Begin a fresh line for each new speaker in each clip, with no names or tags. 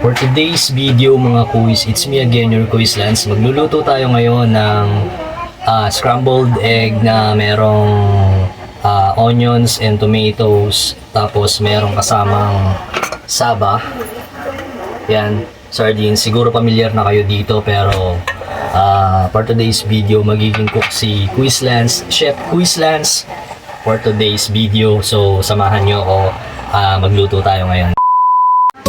For today's video mga kuys, it's me again, your Kuys Lance. Magluluto tayo ngayon ng scrambled egg na merong onions and tomatoes. Tapos merong kasamang saba. Yan, sardines. Siguro familiar na kayo dito pero for today's video, magiging cook si Kuys Lance, Chef Kuys Lance for today's video. So samahan nyo ako, magluto tayo ngayon.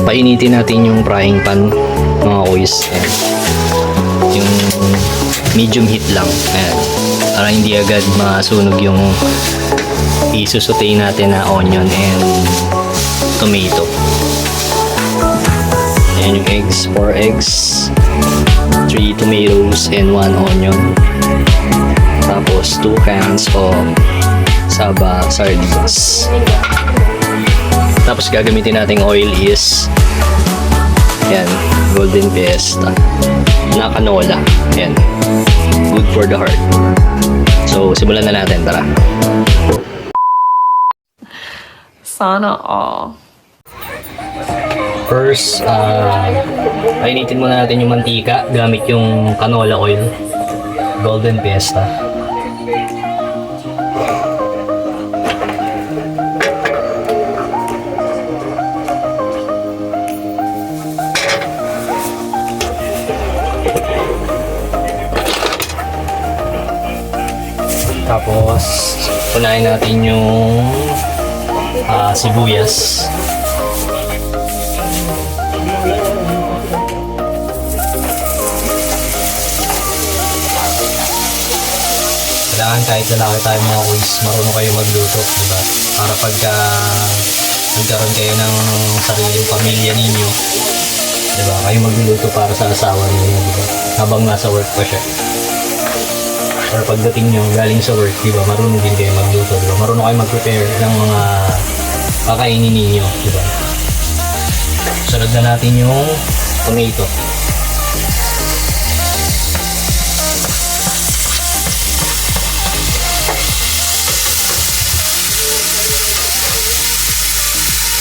Painitin natin yung frying pan mga kuys. Yung medium heat lang. Ayan. Para hindi agad masunog yung isusutay natin na onion and tomato. Ayan yung eggs. 4 eggs, 3 tomatoes and 1 onion. Tapos 2 cans of saba sardines. Tapos gagamitin nating oil is yan, golden fiesta na canola. Yan, good for the heart. So simulan na natin, tara.
Sana all.
First, painitin muna natin yung mantika gamit yung canola oil, golden fiesta. Tapos, punahin natin yung sibuyas. Kailangan kahit lalaki tayo mga kuys, marunong kayo magluto, diba? Para pagka nagkaroon kayo ng sariling pamilya ninyo, diba? Kayo magluluto para sa asawa ninyo, diba? Habang nasa work pa siya. Or pagdating nyo galing sa work, diba, marunong din kayo magluto, diba? Marunong kayo mag-prepare ng mga kakainin ninyo, diba? Sunod na natin yung tomato.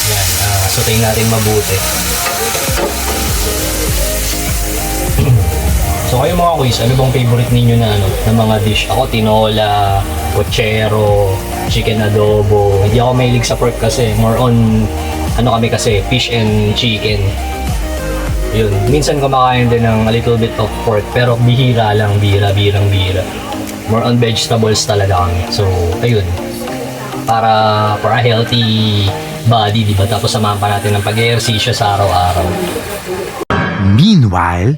Yan, sutayin natin mabuti. So kayo mga kuys, ano bang favorite ninyo na mga dish? Ako tinola, pochero, chicken adobo. Hindi ako mahilig sa pork kasi more on kami kasi fish and chicken. Yun, minsan kumakain din ng a little bit of pork pero bihira lang, bihira. More on vegetables talaga kami. So ayun, para for a healthy body, diba? Tapos samahan pa natin ng pag-ehersisyo sa araw-araw.
Meanwhile,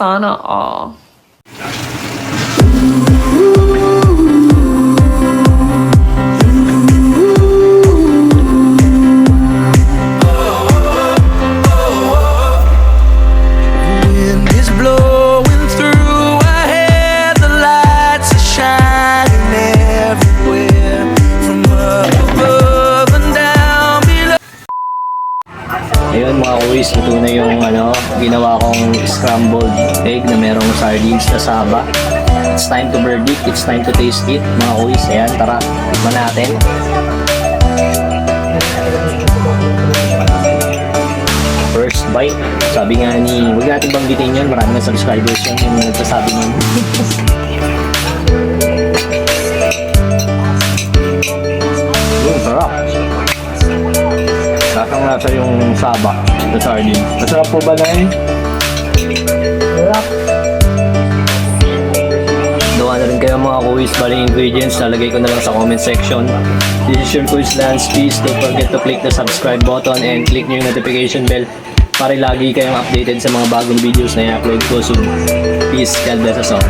Sana all.
Wind is blowing through our head, the lights are shining everywhere, from up above and down below.
Ayun mga kuys, ito na yung ginawa kong scrambled egg na merong sardines na saba. It's time to verdict, it's time to taste it mga kuys. Ayan, tara, tikman natin. First bite, sabi nga ni, huwag natin banggitin yun, marami na subscribers yun yung nagsasabi nun. Sarap. Lasang-lasa yung saba sa sardine. Masarap po ba na eh? Sarap. Gawa na rin kayo mga kuys, bali ingredients, lalagay ko na lang sa comment section. This is your Kuys Lance. Please don't forget to click the subscribe button and click nyo yung notification bell para lagi kayong updated sa mga bagong videos na i-upload ko soon. Peace, God bless us all.